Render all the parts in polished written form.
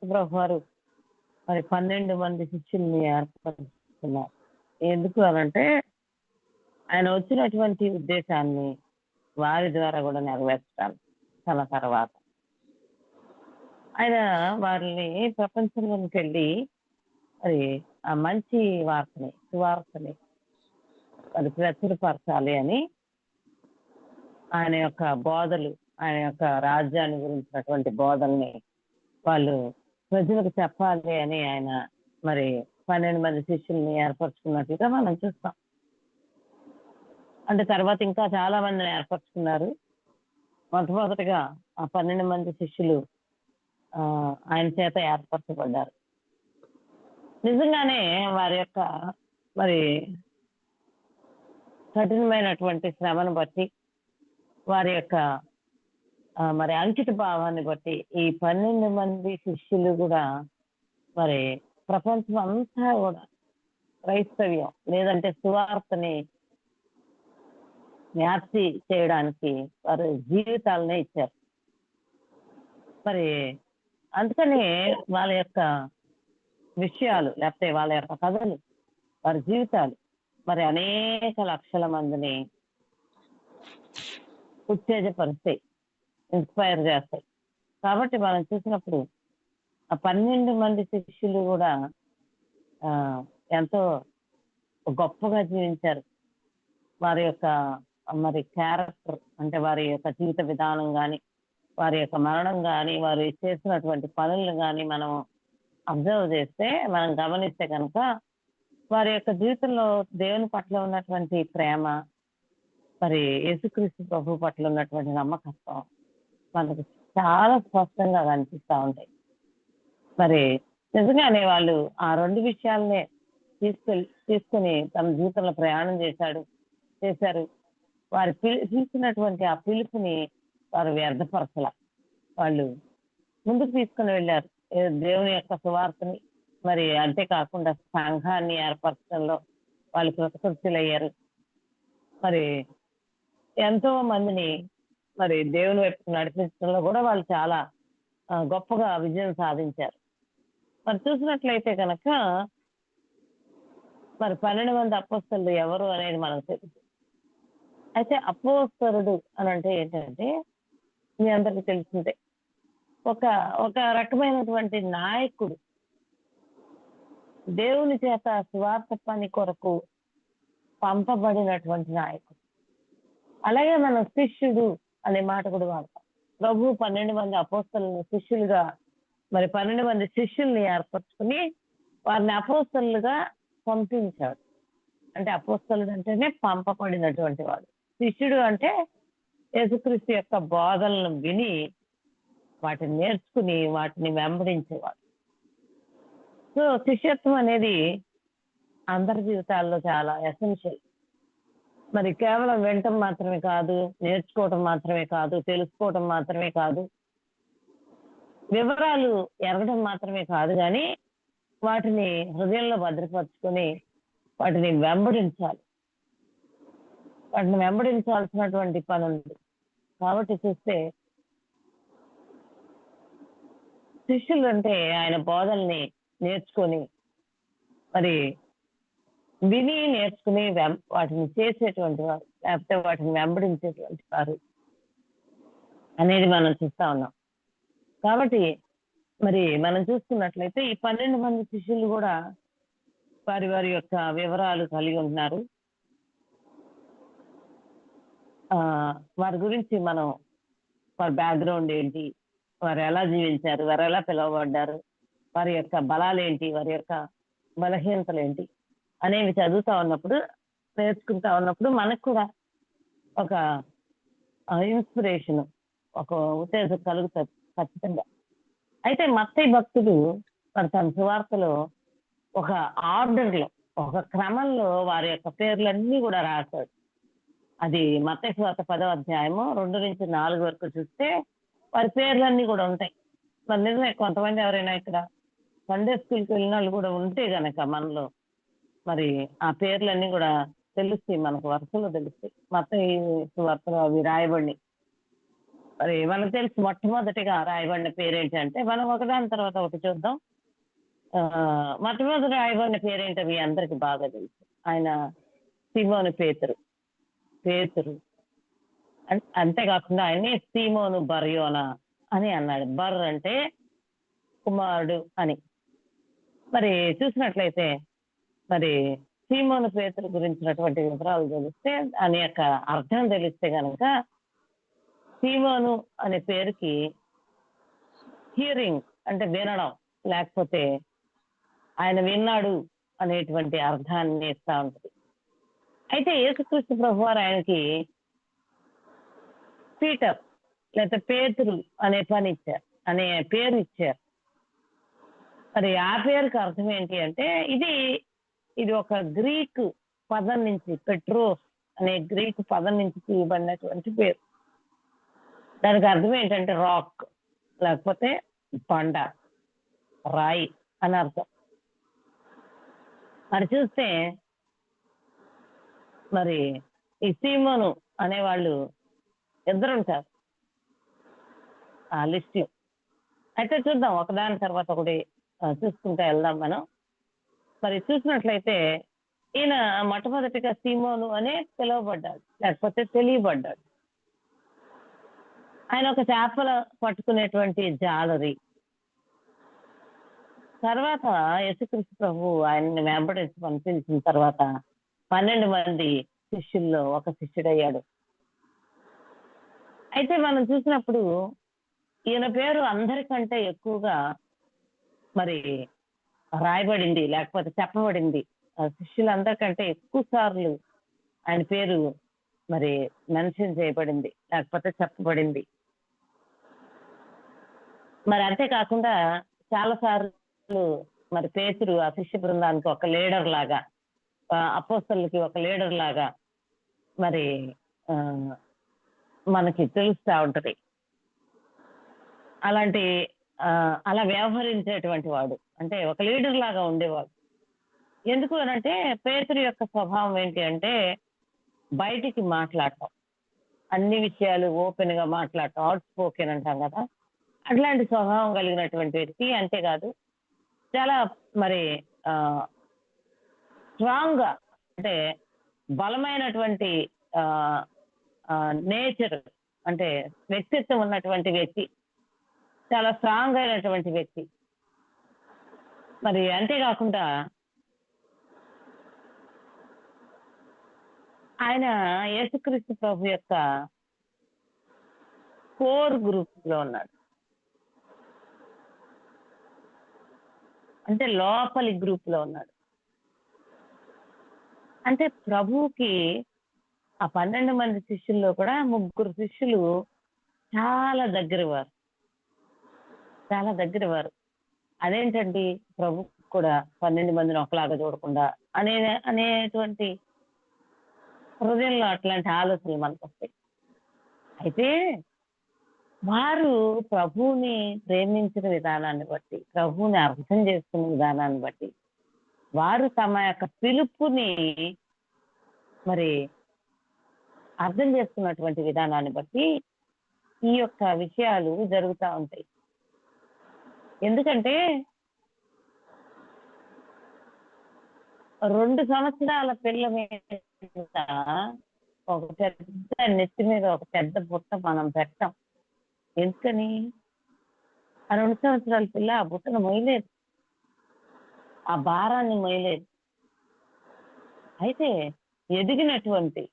ప్రభు వారు మరి 12 మంది శిష్యుల్ని ఏర్పరుచుకున్నారు. ఎందుకు అనంటే ఆయన వచ్చినటువంటి ఉద్దేశాన్ని వారి ద్వారా కూడా నెరవేర్చాలి. తన తర్వాత ఆయన వారిని ప్రపంచంలోకి వెళ్ళి మరి ఆ మంచి వార్తని, సువార్తని మరి ప్రచురపరచాలి అని ఆయన యొక్క బోధలు, ఆయన యొక్క రాజ్యాన్ని గురించినటువంటి బోధల్ని వాళ్ళు ప్రజలకు చెప్పాలి అని ఆయన మరి 12 మంది శిష్యుల్ని ఏర్పరచుకున్నట్లుగా మనం చూస్తాం. అంటే తర్వాత ఇంకా చాలా మందిని ఏర్పరచుకున్నారు. మొట్టమొదటిగా ఆ 12 మంది శిష్యులు ఆయన చేత ఏర్పరచబడ్డారు. నిజంగానే వారి యొక్క మరి కఠినమైనటువంటి శ్రమను బట్టి, వారి యొక్క మరి అంకిత భావాన్ని బట్టి ఈ 12 మంది శిష్యులు కూడా మరి ప్రపంచం అంతా కూడా క్రైస్తవ్యం లేదంటే సువార్తని వ్యాప్తి చేయడానికి వారి జీవితాలనే ఇచ్చారు. మరి అందుకని వాళ్ళ యొక్క విషయాలు లేకపోతే వాళ్ళ యొక్క కథలు, వారి జీవితాలు మరి అనేక లక్షల మందిని ఉత్తేజపరుస్తాయి, ఇన్స్పైర్ చేస్తాయి. కాబట్టి మనం చూసినప్పుడు ఆ 12 మంది శిష్యులు కూడా ఎంతో గొప్పగా జీవించారు. వారి యొక్క మరి క్యారెక్టర్ అంటే వారి యొక్క జీవిత విధానం కానీ, వారి యొక్క మరణం కానీ, వారు చేసినటువంటి పనులను కానీ మనం అబ్జర్వ్ చేస్తే, మనం గమనిస్తే కనుక వారి యొక్క జీవితంలో దేవుని పట్ల ఉన్నటువంటి ప్రేమ, మరి యేసుక్రీస్తు ప్రభు పట్ల ఉన్నటువంటి నమ్మకత్వం మనకు చాలా స్పష్టంగా కనిపిస్తూ ఉంటాయి. మరి నిజంగానే వాళ్ళు ఆ 2 విషయాలనే తీసుకొని తమ జీవితంలో ప్రయాణం చేశారు. వారు పిలిచినటువంటి ఆ పిలుపుని వారు వ్యర్థపరచల. వాళ్ళు ముందుకు తీసుకుని వెళ్ళారు దేవుని యొక్క సువార్తని. మరి అంతేకాకుండా సంఘాన్ని ఏర్పరచడంలో వాళ్ళు కృతకృత్యులయ్యారు. మరి ఎంతో మందిని మరి దేవుని వైపు నడిపించడంలో కూడా వాళ్ళు చాలా గొప్పగా విజయం సాధించారు. మరి చూసినట్లయితే కనుక మరి 12 మంది అపోస్తలులు ఎవరు అనేది మనకు తెలుసు. అయితే అపోస్తలుడు అని అంటే ఏంటంటే మీ అందరికీ తెలిసిందే, ఒక రకమైనటువంటి నాయకుడు, దేవుని చేత స్వార్థ పని కొరకు పంపబడినటువంటి నాయకుడు. అలాగే మనం శిష్యుడు అనే మాట కూడా వాడతాం. ప్రభు 12 మంది అపోస్తలులను శిష్యులుగా మరి 12 మంది శిష్యుల్ని ఏర్పరచుకుని వారిని అపోస్తలుగా పంపించాడు. అంటే అపోస్తలుడు అంటేనే పంపబడినటువంటి వాడు. శిష్యుడు అంటే యేసుక్రీస్తు యొక్క బోధనలను విని వాటిని నేర్చుకుని వాటిని వెంబడించేవాడు. సో శిష్యత్వం అనేది అందరి జీవితాల్లో చాలా ఎసెన్షియల్. మరి కేవలం వినటం మాత్రమే కాదు, నేర్చుకోవటం మాత్రమే కాదు, తెలుసుకోవటం మాత్రమే కాదు, వివరాలు ఎరగడం మాత్రమే కాదు, కానీ వాటిని హృదయంలో భద్రపరుచుకొని వాటిని వెంబడించాల్సినటువంటి పని ఉంది. కాబట్టి చూస్తే శిష్యులు అంటే ఆయన బోధల్ని నేర్చుకొని మరి విని నేర్చుకుని వాటిని చేసేటువంటి వారు, లేకపోతే వాటిని వెంబడించేటువంటి వారు అనేది మనం చూస్తా ఉన్నాం. కాబట్టి మరి మనం చూసుకున్నట్లయితే ఈ 12 మంది శిష్యులు కూడా వారి యొక్క వివరాలు కలిగి ఉంటున్నారు. వారి గురించి మనం వారి బ్యాక్గ్రౌండ్ ఏంటి, వారు ఎలా జీవించారు, వారు ఎలా పిలువబడ్డారు, వారి యొక్క బలాలు ఏంటి, వారి యొక్క బలహీనతలు ఏంటి అనేవి చదువుతా ఉన్నప్పుడు, నేర్చుకుంటా ఉన్నప్పుడు మనకు కూడా ఒక ఇన్స్పిరేషన్, ఒక ఉత్తేజం కలుగుతుంది ఖచ్చితంగా. అయితే మత్తయి భక్తుడు తన సువార్తలో ఒక ఆర్డర్లో, ఒక క్రమంలో వారి యొక్క పేర్లన్నీ కూడా రాశాడు. అది మత్తయి సువార్త 10వ అధ్యాయము 2 నుంచి 4 వరకు చూస్తే వారి పేర్లన్నీ కూడా ఉంటాయి. మరి నిజమే, కొంతమంది ఎవరైనా ఇక్కడ సండే స్కూల్కి వెళ్ళిన వాళ్ళు కూడా ఉంటే గనక మనలో మరి ఆ పేర్లన్నీ కూడా తెలుస్తాయి, మనకు వరుసలో తెలుస్తాయి. మత్తయి సువార్తలో అవి రాయబడి మరి మనకు తెలుసు మొట్టమొదటిగా రాయబడిన పేరేంటంటే, మనం ఒకదాని తర్వాత ఒకటి చూద్దాం. మొట్టమొదటి రాయబడిన పేరేంటో మీ అందరికి బాగా తెలుసు. ఆయన సీమోను పేతురు. పేతురు అంతేకాకుండా ఆయన్ని సీమోను బర్యోనా అని అన్నాడు. బర్ అంటే కుమారుడు అని. మరి చూసినట్లయితే మరి సీమోను పేతురు గురించినటువంటి వివరాలు తెలిస్తే, దాని యొక్క అర్థం తెలిస్తే గనక, సీమోను అనే పేరుకి హియరింగ్ అంటే వినడం, లేకపోతే ఆయన విన్నాడు అనేటువంటి అర్థాన్ని ఇస్తా ఉంటుంది. అయితే యేసుక్రీస్తు ప్రభువారు ఆయనకి పీటర్ లేకపోతే పేతురు అనే అనే పేరు ఇచ్చారు. మరి ఆ పేరుకి అర్థం ఏంటి అంటే, ఇది ఒక గ్రీకు పదం నుంచి, పెట్రోస్ అనే గ్రీకు పదం నుంచి తీయబడినటువంటి పేరు. దానికి అర్థం ఏంటంటే రాక్, లేకపోతే బండ, రాయి అని అర్థం. మరి చూస్తే మరి ఈ సీమోను అనేవాళ్ళు ఇద్దరు ఉంటారు ఆ లిస్ట్ లో. అయితే చూద్దాం, ఒకదాని తర్వాత ఒకటి చూసుకుంటూ వెళ్దాం మనం. మరి చూసినట్లయితే ఈయన మొట్టమొదటిగా సీమోను అనే పిలువబడ్డాడు, లేకపోతే తెలియబడ్డాడు. ఆయన ఒక చేపల పట్టుకునేటువంటి జాలరి. తర్వాత యేసుక్రీస్తు ప్రభు ఆయన్ని వెంబడించమని పిలిచిన తర్వాత 12 మంది శిష్యుల్లో ఒక శిష్యుడయ్యాడు. అయితే మనం చూసినప్పుడు ఈయన పేరు అందరికంటే ఎక్కువగా మరి రాయబడింది, లేకపోతే చెప్పబడింది. శిష్యులందరికంటే ఎక్కువ సార్లు ఆయన పేరు మరి మెన్షన్ చేయబడింది, లేకపోతే చెప్పబడింది. మరి అంతేకాకుండా చాలా సార్లు మరి పేతురు ఆ శిష్య బృందానికి ఒక లీడర్ లాగా, అపోస్తలుకి ఒక లీడర్ లాగా మరి మనకి తెలుస్తా ఉంటది. అలా వ్యవహరించేటువంటి వాడు, అంటే ఒక లీడర్ లాగా ఉండేవాడు. ఎందుకు అనంటే పేతురు యొక్క స్వభావం ఏంటి అంటే బయటికి మాట్లాడటం, అన్ని విషయాలు ఓపెన్ గా మాట్లాడటం, అవుట్ స్పోకెన్ అంటాం కదా, అట్లాంటి స్వభావం కలిగినటువంటి వ్యక్తి. అంతేకాదు చాలా మరి స్ట్రాంగ్ గా, అంటే బలమైనటువంటి నేచర్, అంటే వ్యక్తిత్వం ఉన్నటువంటి వ్యక్తి, చాలా స్ట్రాంగ్ అయినటువంటి వ్యక్తి. మరి అంతేకాకుండా ఆయన యేసుక్రీస్తు ప్రభు యొక్క కోర్ గ్రూప్ లో ఉన్నాడు, అంటే లోపలి గ్రూప్ లో ఉన్నాడు. అంటే ప్రభువుకి ఆ 12 మంది శిష్యుల్లో కూడా 3 శిష్యులు చాలా దగ్గర వారు. అదేంటండి ప్రభు కూడా 12 మందిని ఒకలాగా చూడకుండా అనేటువంటి హృదయంలో అట్లాంటి ఆలోచనలు మనకు వస్తాయి. అయితే వారు ప్రభువుని ప్రేమించిన విధానాన్ని బట్టి, ప్రభువుని అర్థం చేసుకున్న విధానాన్ని బట్టి, వారు తమ యొక్క పిలుపుని మరి అర్థం చేసుకున్నటువంటి విధానాన్ని బట్టి ఈ యొక్క విషయాలు జరుగుతూ ఉంటాయి. ఎందుకంటే 2 సంవత్సరాల పిల్ల మీద ఒక పెద్ద నెత్తి మీద ఒక పెద్ద బుట్ట మనం పెట్టాం. ఎందుకని? ఆ 2 సంవత్సరాల పిల్ల ఆ బుట్టను మొయ్యలేదు, ఆ భారాన్ని మొయ్యలేదు. అయితే ఎదిగినటువంటి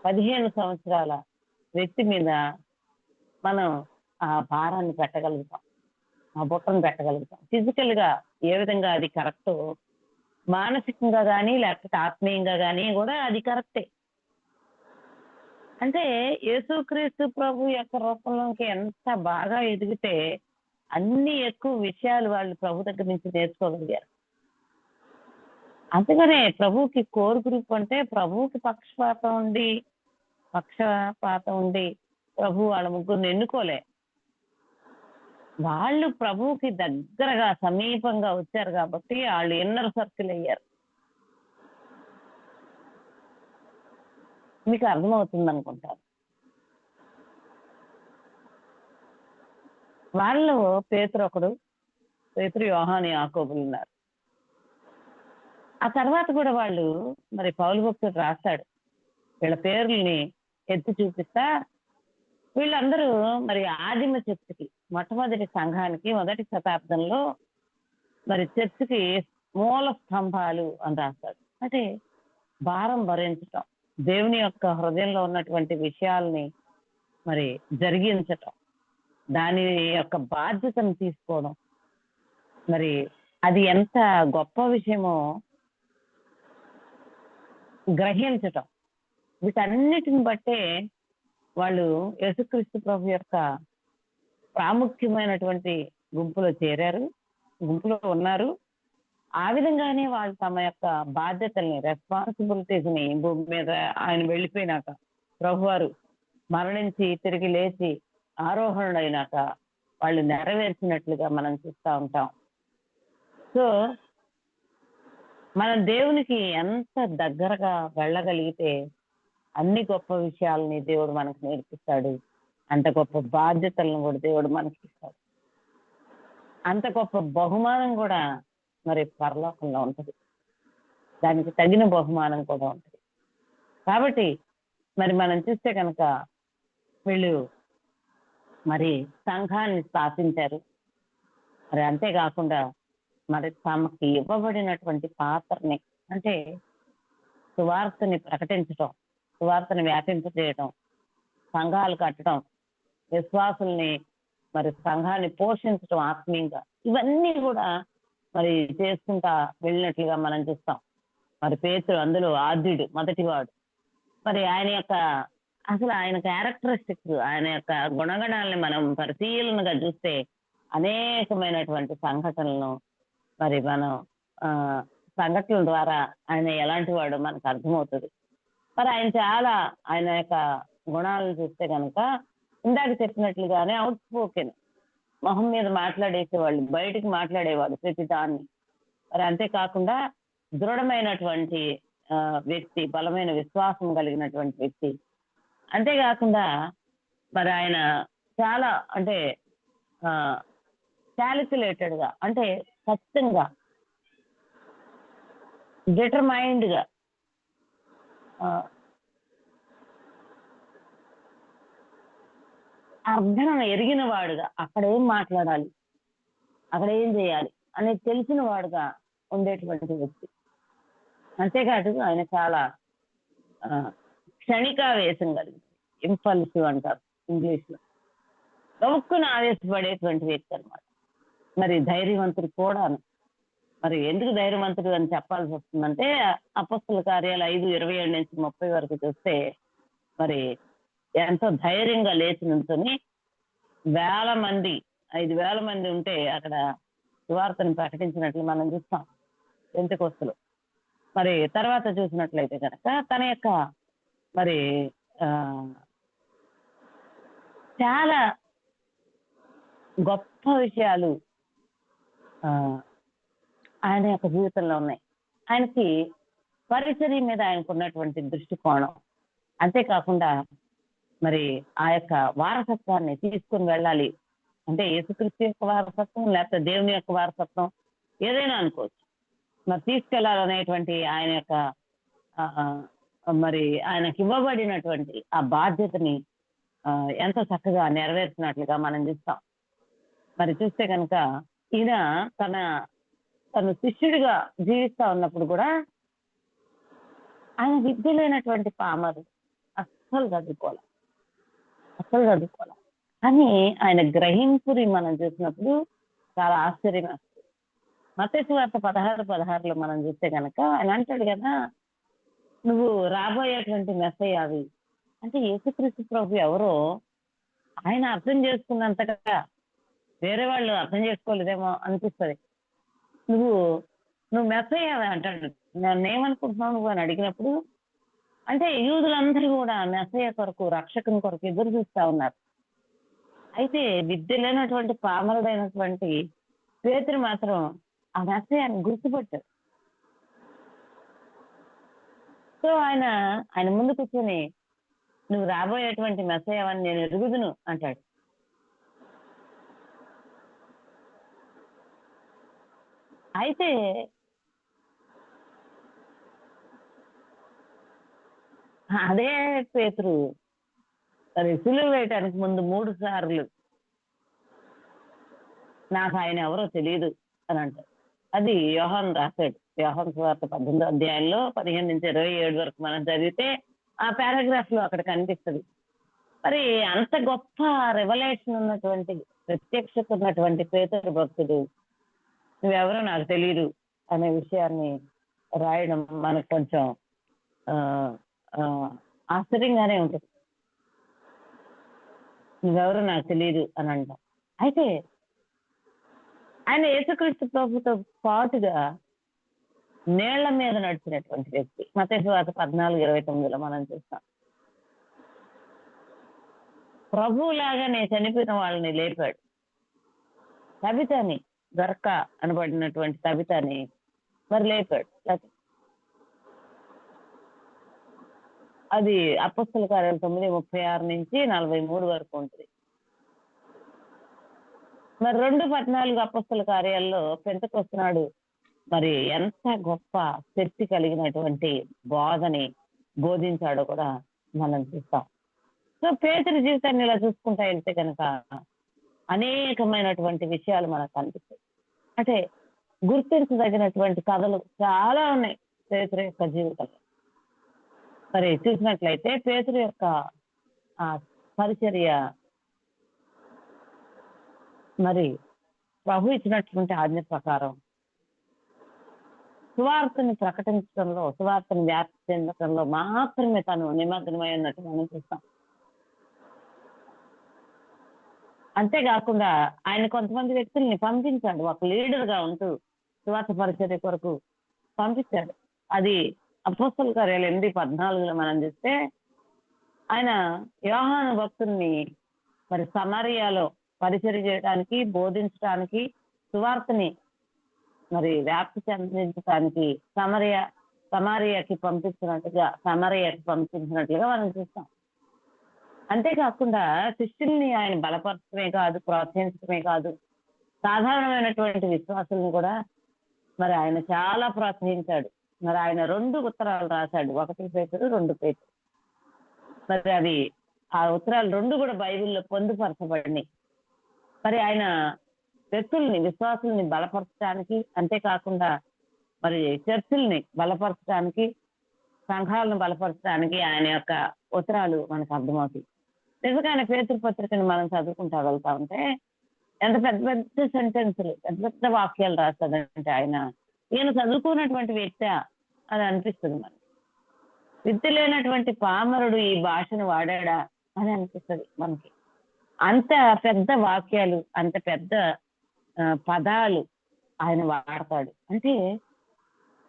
15 సంవత్సరాల వ్యక్తి మీద మనం ఆ భారాన్ని పెట్టగలుగుతాం, ఆ బుట్టను పెట్టగలుగుతాం. ఫిజికల్ గా ఏ విధంగా అది కరెక్ట్, మానసికంగా కానీ లేకపోతే ఆత్మీయంగా కానీ కూడా అది కరెక్టే. అంటే యేసుక్రీస్తు ప్రభు యొక్క రూపంలోకి ఎంత బాగా ఎదిగితే అన్ని ఎక్కువ విషయాలు వాళ్ళు ప్రభు దగ్గర నుంచి నేర్చుకోగలిగారు. అందుకనే ప్రభువుకి కోర్ గ్రూప్ అంటే ప్రభువుకి పక్షపాతం ఉండి ప్రభు వాళ్ళ ముగ్గురిని ఎన్నుకోలే. వాళ్ళు ప్రభువుకి దగ్గరగా సమీపంగా వచ్చారు కాబట్టి వాళ్ళు ఇన్నర్ సర్కిల్ అయ్యారు. మీకు అర్థమవుతుంది అనుకుంటారు. వాళ్ళలో పేతురు ఒకడు, పేతురు, యోహాను, యాకోబులు ఉన్నారు. ఆ తర్వాత కూడా వాళ్ళు మరి పౌలు భక్తుడు రాస్తాడు, వీళ్ళ పేర్లని ఎత్తి చూపిస్తా వీళ్ళందరూ మరి ఆదిమ చర్చికి, మొట్టమొదటి సంఘానికి మొదటి శతాబ్దంలో మరి చర్చికి మూల స్తంభాలు అని రాస్తాడు. అంటే భారం భరించటం, దేవుని యొక్క హృదయంలో ఉన్నటువంటి విషయాల్ని మరి జరిగించటం, దాని యొక్క బాధ్యతను తీసుకోవడం, మరి అది ఎంత గొప్ప విషయమో గ్రహించటం, వీటన్నిటిని బట్టే వాళ్ళు యేసుక్రీస్తు ప్రభు యొక్క ప్రాముఖ్యమైనటువంటి గుంపులో చేరారు, గుంపులో ఉన్నారు. ఆ విధంగానే వాళ్ళు తమ యొక్క బాధ్యతల్ని, రెస్పాన్సిబిలిటీస్ ని భూమి మీద ఆయన వెళ్ళిపోయినాక, ప్రభువారు మరణించి తిరిగి లేచి ఆరోహణుడైనాక వాళ్ళు నెరవేర్చినట్లుగా మనం చూస్తూ ఉంటాం. సో మనం దేవునికి ఎంత దగ్గరగా వెళ్ళగలిగితే అన్ని గొప్ప విషయాలని దేవుడు మనకు నేర్పిస్తాడు, అంత గొప్ప బాధ్యతలను కూడా దేవుడు మనకి ఇస్తాడు, అంత గొప్ప బహుమానం కూడా మరి పరలోకంలో ఉంటుంది, దానికి తగిన బహుమానం కూడా ఉంటుంది. కాబట్టి మరి మనం చూస్తే కనుక వీళ్ళు మరి సంఘాన్ని స్థాపించారు. మరి అంతేకాకుండా మరి తమకి ఇవ్వబడినటువంటి పాత్రని, అంటే సువార్తని ప్రకటించటం, సువార్తని వ్యాపింపజేయటం, సంఘాలు కట్టడం, విశ్వాసుల్ని మరి సంఘాన్ని పోషించటం ఆత్మీయంగా, ఇవన్నీ కూడా మరి చేసుకుంటా వెళ్ళినట్లుగా మనం చూస్తాం. మరి పేతురు అందులో ఆద్యుడు, మొదటివాడు. మరి ఆయన యొక్క అసలు ఆయన క్యారెక్టరిస్టిక్స్, ఆయన యొక్క గుణగణాలని మనం పరిశీలనగా చూస్తే అనేకమైనటువంటి సంఘటనలను మరి మనం సంఘటనల ద్వారా ఆయన ఎలాంటి వాడు మనకు అర్థమవుతుంది. మరి ఆయన యొక్క గుణాలను చూస్తే కనుక ఇందాక చెప్పినట్లుగానే అవుట్ స్పోకెన్, మొహం మీద మాట్లాడేసేవాళ్ళు, బయటికి మాట్లాడేవాడు ప్రతి దాన్ని. మరి అంతేకాకుండా దృఢమైనటువంటి వ్యక్తి, బలమైన విశ్వాసం కలిగినటువంటి వ్యక్తి. అంతేకాకుండా మరి ఆయన చాలా అంటే క్యాలిక్యులేటెడ్ గా, అంటే ఖచ్చితంగా డిటర్మైండ్ గా, అర్థం ఎరిగిన వాడుగా, అక్కడ ఏం మాట్లాడాలి, అక్కడ ఏం చేయాలి అనేది తెలిసిన వాడుగా ఉండేటువంటి వ్యక్తి. అంతేకాదు ఆయన చాలా క్షణికావేశం కలిగింది, ఇంపల్సివ్ అంటారు ఇంగ్లీష్ లో, గొప్పకుని ఆవేశపడేటువంటి వ్యక్తి అనమాట. మరి ధైర్యవంతుడు కూడాను. మరి ఎందుకు ధైర్యవంతుడు అని చెప్పాల్సి వస్తుందంటే అపొస్తలుల కార్యాలు 5:27-30 వరకు చూస్తే మరి ఎంతో ధైర్యంగా లేచి నుంచొని 5,000 మంది ఉంటే అక్కడ సువార్తను ప్రకటించినట్లు మనం చూస్తాం పెంతెకొస్తలో. మరి తర్వాత చూసినట్లయితే కనుక తన యొక్క మరి చాలా గొప్ప విషయాలు ఆయన యొక్క జీవితంలో ఉన్నాయి. ఆయనకి పరిచర్య మీద ఆయనకు ఉన్నటువంటి దృష్టికోణం, అంతేకాకుండా మరి ఆ యొక్క వారసత్వాన్ని తీసుకుని వెళ్ళాలి అంటే యేసుక్రీస్తు యొక్క వారసత్వం, లేకపోతే దేవుని యొక్క వారసత్వం, ఏదైనా అనుకోవచ్చు. మరి తీసుకెళ్లాలనేటువంటి ఆయన యొక్క మరి ఆయనకి ఇవ్వబడినటువంటి ఆ బాధ్యతని ఎంతో చక్కగా నెరవేర్చినట్లుగా మనం చూస్తాం. మరి చూస్తే కనుక ఈయన తను శిష్యుడిగా జీవిస్తా ఉన్నప్పుడు కూడా ఆయన విద్య లేనటువంటి పామరు, అస్సలు చదువుకోవాలి. కానీ ఆయన గ్రహింపుని మనం చూసినప్పుడు చాలా ఆశ్చర్యం వస్తుంది. మత్తయి సువార్త 16:16 మనం చూస్తే కనుక ఆయన అంటాడు కదా, నువ్వు రాబోయేటువంటి మెస్సయ్య అవి అంటే యేసుక్రీస్తు ప్రభు ఎవరో ఆయన అర్థం చేసుకున్నంతగా వేరే వాళ్ళు అర్థం చేసుకోలేదేమో అనిపిస్తుంది. నువ్వు మెస్సయ్య అంటాడు. నేనేమనుకుంటున్నావు నువ్వు అని అడిగినప్పుడు, అంటే యూదులందరూ కూడా మెస్సయ్య కొరకు, రక్షకుని కొరకు ఎదురు చూస్తా ఉన్నారు. అయితే విద్య లేనటువంటి పామరుడైనటువంటి పేతురు మాత్రం ఆ మెస్సయ్యని గుర్తుపట్టాడు. సో ఆయన ముందు కూర్చొని నువ్వు రాబోయేటువంటి మెస్సయ్యవని నేను ఎరుగుదును అంటాడు. అయితే అదే పేతురు మరి సిలువ వేయటానికి ముందు 3 సార్లు నాకు ఆయన ఎవరో తెలియదు అని అంటారు. అది యోహాను రాశాడు. యోహాను సువార్త 18వ అధ్యాయంలో 15-27 వరకు మనం చదివితే ఆ పారాగ్రాఫ్ లో అక్కడ కనిపిస్తుంది. మరి అంత గొప్ప రెవల్యూషన్ ఉన్నటువంటి ప్రత్యక్షత ఉన్నటువంటి పేతురు భక్తుడు నువ్వెవరో నాకు తెలియదు అనే విషయాన్ని రాయడం మనకు కొంచెం ఆ ఆ ఆశ్చర్యంగానే ఉంటుంది. నువ్వెవరో నాకు తెలియదు అని అంటాం. అయితే ఆయన యేసుక్రీస్తు ప్రభుతో పాటుగా నీళ్ల మీద నడిచినటువంటి వ్యక్తి. మత్తయి సువార్త 14:29లో మనం చూస్తాం. ప్రభువులాగానే చనిపోయిన వాళ్ళని లేపాడు. తబితని, దొరక అనబడినటువంటి తబితని మరి లేపాడు. అది అపొస్తలుల కార్యాలు 9:36-43 వరకు ఉంటుంది. మరి 2:14 అపొస్తలుల కార్యాల్లో పెంతెకొస్తు నాడు మరి ఎంత గొప్ప శక్తి కలిగినటువంటి బోధని బోధించాడో కూడా మనం చూస్తాం. సో పేతురు జీవితాన్ని ఇలా చూసుకుంటా వెళ్తే కనుక అనేకమైనటువంటి విషయాలు మనకు కనిపిస్తాయి. అంటే గుర్తించదగినటువంటి కథలు చాలా ఉన్నాయి పేతురు యొక్క జీవితంలో. మరి చూసినట్లయితే పేతురు యొక్క ఆ పరిచర్య మరి ప్రభు ఇచ్చినటువంటి ఆజ్ఞ ప్రకారం సువార్తని ప్రకటించడంలో, సువార్తని వ్యాప్తి చెందడంలో మాత్రమే తను నిమగ్నమై ఉన్నట్టు మనం చూస్తాం. అంతేకాకుండా ఆయన కొంతమంది వ్యక్తుల్ని పంపించాడు. ఒక లీడర్ గా ఉంటూ సువార్త పరిచర్య కొరకు పంపించాడు. అది అపొస్తలుల కార్యాలు 8:14లో మనం చూస్తే ఆయన యోహాను భక్తుల్ని మరి సమరయాలో పరిచర్య చేయడానికి, బోధించడానికి, సువార్తని మరి వ్యాప్తి చెందించడానికి సమరయాకి పంపించినట్లుగా మనం చూస్తాం. అంతేకాకుండా శిష్యుల్ని ఆయన బలపరచడమే కాదు, ప్రోత్సహించడమే కాదు, సాధారణమైనటువంటి విశ్వాసుల్ని కూడా మరి ఆయన చాలా ప్రోత్సహించాడు. మరి ఆయన 2 ఉత్తరాలు రాశాడు. 1 పేతురు, 2 పేతురు. మరి అవి ఆ ఉత్తరాలు 2 కూడా బైబిల్లో పొందుపరచబడినాయి. మరి ఆయన వ్యక్తుల్ని, విశ్వాసుల్ని బలపరచడానికి, అంతేకాకుండా మరి చర్చిల్ని బలపరచడానికి, సంఘాలను బలపరచడానికి ఆయన యొక్క ఉత్తరాలు మనకు అర్థమవుతాయి. నిజంగా పేతురు పత్రికను మనం చదువుకుంటా వెళ్తా ఉంటే ఎంత పెద్ద పెద్ద సెంటెన్సులు, పెద్ద పెద్ద వాక్యాలు రాస్తాడంటే ఈయన చదువుకున్నటువంటి వ్యక్తి అని అనిపిస్తుంది మనకి. విద్య లేనటువంటి పామరుడు ఈ భాషను వాడాడా అని అనిపిస్తుంది మనకి. అంత పెద్ద వాక్యాలు, అంత పెద్ద పదాలు ఆయన వాడతాడు. అంటే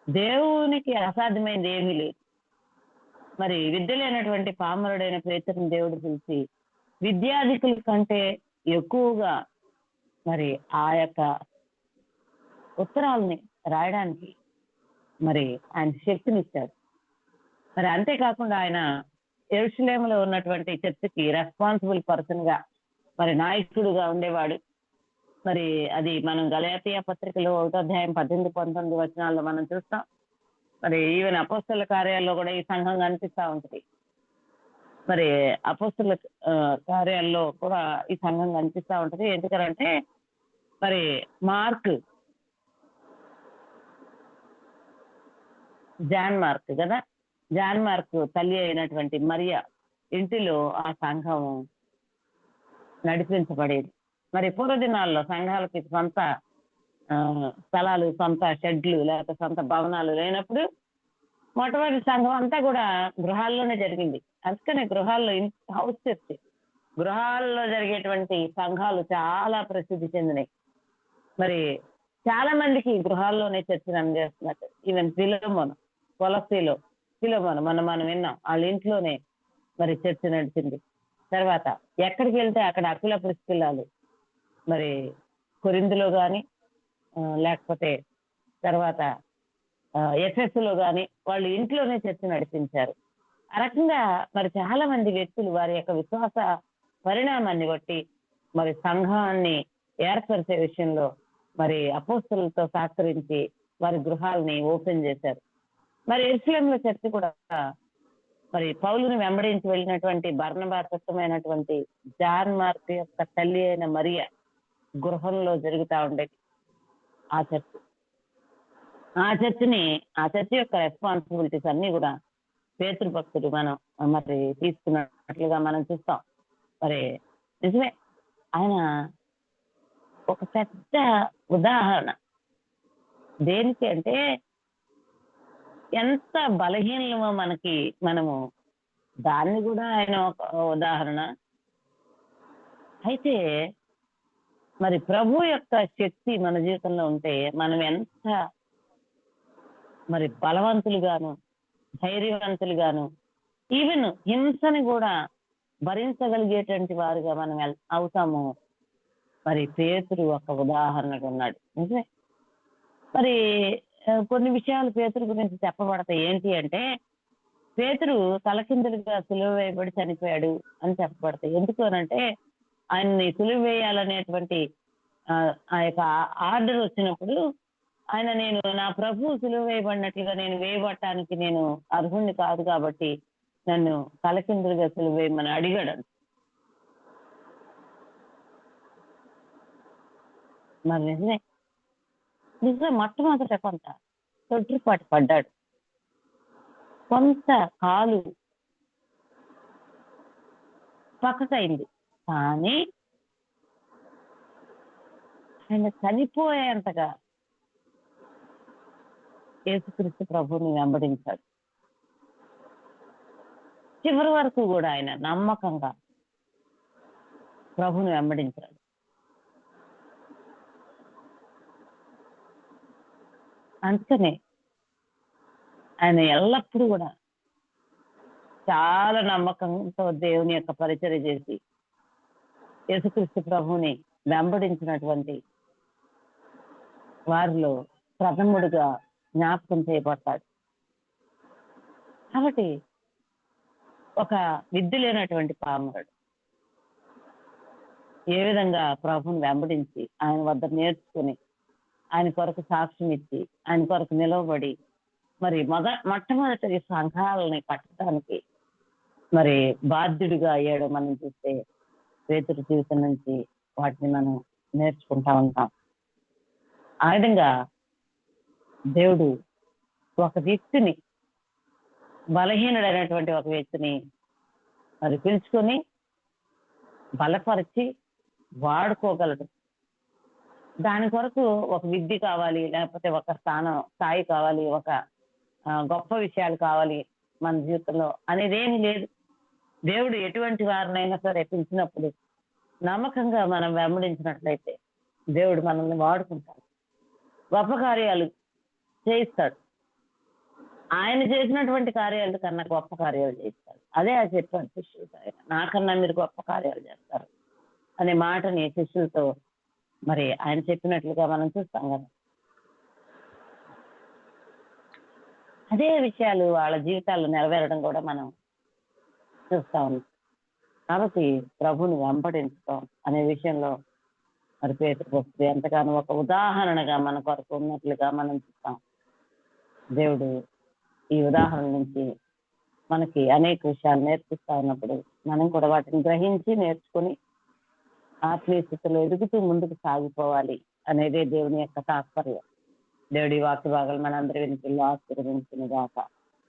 దేవునికి అసాధ్యమైనది ఏమీ లేదు. మరి విద్య లేనటువంటి పామరుడైన పేతురుని దేవుడు పిలిచి విద్యాధికుల కంటే ఎక్కువగా మరి ఆ యొక్క ఉత్తరాలని రాయడానికి మరి ఆయన శక్తినిచ్చాడు. మరి అంతేకాకుండా ఆయన యెరూషలేములో ఉన్నటువంటి చర్చికి రెస్పాన్సిబుల్ పర్సన్ గా మరి నాయకుడుగా ఉండేవాడు. మరి అది మనం గలాతీయ పత్రికలో 1వ అధ్యాయం 18-19 వచనాల్లో మనం చూస్తాం. మరి ఈవెన్ అపొస్తలుల కార్యాల్లో కూడా ఈ సంఘం కనిపిస్తా ఉంటుంది. మరి అపొస్తలుల కార్యాల్లో కూడా ఈ సంఘం కనిపిస్తా ఉంటది. ఎందుకంటే మరి జాన్ మార్క్ కదా, జాన్ మార్క్ తల్లి అయినటువంటి మరియా ఇంటిలో ఆ సంఘం నడిపించబడేది. మరి పూర్వదినాల్లో సంఘాలకి సొంత స్థలాలు, సొంత షెడ్లు లేకపోతే సొంత భవనాలు లేనప్పుడు మొట్టమొదటి సంఘం అంతా కూడా గృహాల్లోనే జరిగింది. అందుకనే గృహాల్లో, హౌస్ చర్చ్, గృహాల్లో జరిగేటువంటి సంఘాలు చాలా ప్రసిద్ధి చెందినాయి. మరి చాలా మందికి గృహాల్లోనే చర్చ రన్ చేస్తున్నట్టు. ఈవెన్ ఫిలోమోను మనం విన్నాం, వాళ్ళ ఇంట్లోనే మరి చర్చ నడిచింది. తర్వాత ఎక్కడికి వెళ్తే అక్కడ అకుల ప్రిస్కిల్లాలు మరి కొరింథులో కానీ లేకపోతే తర్వాత ఎఫెసులో కానీ వాళ్ళు ఇంట్లోనే చర్చ నడిపించారు. ఆ రకంగా మరి చాలా మంది వ్యక్తులు వారి యొక్క విశ్వాస పరిణామాన్ని బట్టి మరి సంఘాన్ని ఏర్పరిచే విషయంలో మరి అపోస్తలులతో సహకరించి వారి గృహాలని ఓపెన్ చేశారు. మరి యెరూషలేములో చర్చ్ కూడా మరి పౌలుని వెంబడించి వెళ్ళినటువంటి బర్నబాతత్వమైనటువంటి జాన్ మార్క్ యొక్క తల్లి అయిన మరియ గృహంలో జరుగుతూ ఉండేది ఆ చర్చ్. ఆ చర్చ్ యొక్క రెస్పాన్సిబిలిటీస్ అన్ని కూడా పేతురు భక్తుడు మరి తీసుకున్నట్లుగా మనం చూస్తాం. మరి నిజమే, ఆయన ఒక పెద్ద ఉదాహరణ. దేనికి అంటే ఎంత బలహీనమో మనము దాన్ని కూడా ఆయన ఒక ఉదాహరణ. అయితే మరి ప్రభు యొక్క శక్తి మన జీవితంలో ఉంటే మనం ఎంత మరి బలవంతులుగాను ధైర్యవంతులుగాను ఈవెన్ హింసని కూడా భరించగలిగేటువంటి వారుగా మనం అవుతాము. మరి పేతురు ఒక ఉదాహరణగా ఉన్నాడు. నిజమే, మరి కొన్ని విషయాలు పేతురు గురించి చెప్పబడతాయి. ఏంటి అంటే పేతురు తలకిందులుగా సిలువ వేయబడి చనిపోయాడు అని చెప్పబడతాయి. ఎందుకు అనంటే ఆయన్ని సిలువ వేయాలనేటువంటి ఆ యొక్క ఆర్డర్ వచ్చినప్పుడు ఆయన నేను నా ప్రభు సిలువ వేయబడినట్లుగా నేను వేయబడటానికి నేను అర్హుణ్ణి కాదు కాబట్టి నన్ను తలకిందులుగా సిలువ వేయమని అడిగాడు. మరి నిజమే మొట్టమొదట కొంత తొట్టిపాటు పడ్డాడు, కొంత కాలు పక్కకైంది. కానీ ఆయన చనిపోయేంతగా యేసుక్రీస్తు ప్రభువుని వెంబడించాడు. చివరి వరకు కూడా ఆయన నమ్మకంగా ప్రభువుని వెంబడించాడు. అందుకనే ఆయన ఎల్లప్పుడూ కూడా చాలా నమ్మకంతో దేవుని యొక్క పరిచర్య చేసి యేసుక్రీస్తు ప్రభువుని వెంబడించినటువంటి వారిలో ప్రథముడుగా జ్ఞాపకం చేయబడతాడు. కాబట్టి ఒక విద్య లేనటువంటి పామరుడు ఏ విధంగా ప్రభువుని వెంబడించి ఆయన వద్ద నేర్చుకుని ఆయన కొరకు సాక్ష్యం ఇచ్చి ఆయన కొరకు నిలవబడి మరి మొట్టమొదటి సంఘాలని కట్టడానికి మరి బాధ్యుడిగా అయ్యాడు. మనం చూస్తే పేతురు జీవితం నుంచి వాటిని మనం నేర్చుకుంటా ఉంటాం. ఆ విధంగా దేవుడు ఒక వ్యక్తిని, బలహీనుడైనటువంటి ఒక వ్యక్తిని మరి పిలుచుకొని బలపరిచి వాడుకోగలడు. దాని కొరకు ఒక విద్య కావాలి, లేకపోతే ఒక స్థాయి కావాలి, ఒక గొప్ప విషయాలు కావాలి మన జీవితంలో అనేదేమీ లేదు. దేవుడు ఎటువంటి వారినైనా సరే పిలిచినప్పుడు నమ్మకంగా మనం వెంబడించినట్లయితే దేవుడు మనల్ని వాడుకుంటాడు, గొప్ప కార్యాలు చేయిస్తాడు. ఆయన చేసినటువంటి కార్యాల కన్నా గొప్ప కార్యాలు చేయిస్తాడు. అదే ఆ చెప్పాడు శిష్యులతో, నాకన్నా మీరు గొప్ప కార్యాలు చేస్తారు అనే మాటని శిష్యులతో మరి ఆయన చెప్పినట్లుగా మనం చూస్తాం కదా. అదే విషయాలు వాళ్ళ జీవితాల్లో నెరవేరడం కూడా మనం చూస్తా ఉన్నాం. కాబట్టి ప్రభుని వెంబడించడం అనే విషయంలో మరి పేతురు ఎంతగానో ఒక ఉదాహరణగా మన కొరకు ఉన్నట్లుగా మనం చూస్తాం. దేవుడు ఈ ఉదాహరణ నుంచి మనకి అనేక విషయాలు నేర్పిస్తా ఉన్నప్పుడు మనం కూడా వాటిని గ్రహించి నేర్చుకుని ఆత్మీయ స్థితిలో ఎదుగుతూ ముందుకు సాగిపోవాలి అనేదే దేవుని యొక్క తాత్పర్యం. దేవుడి వాక్య భాగాలు మనందరి వెనుకల్లో ఆశీర్వదించిన గాక.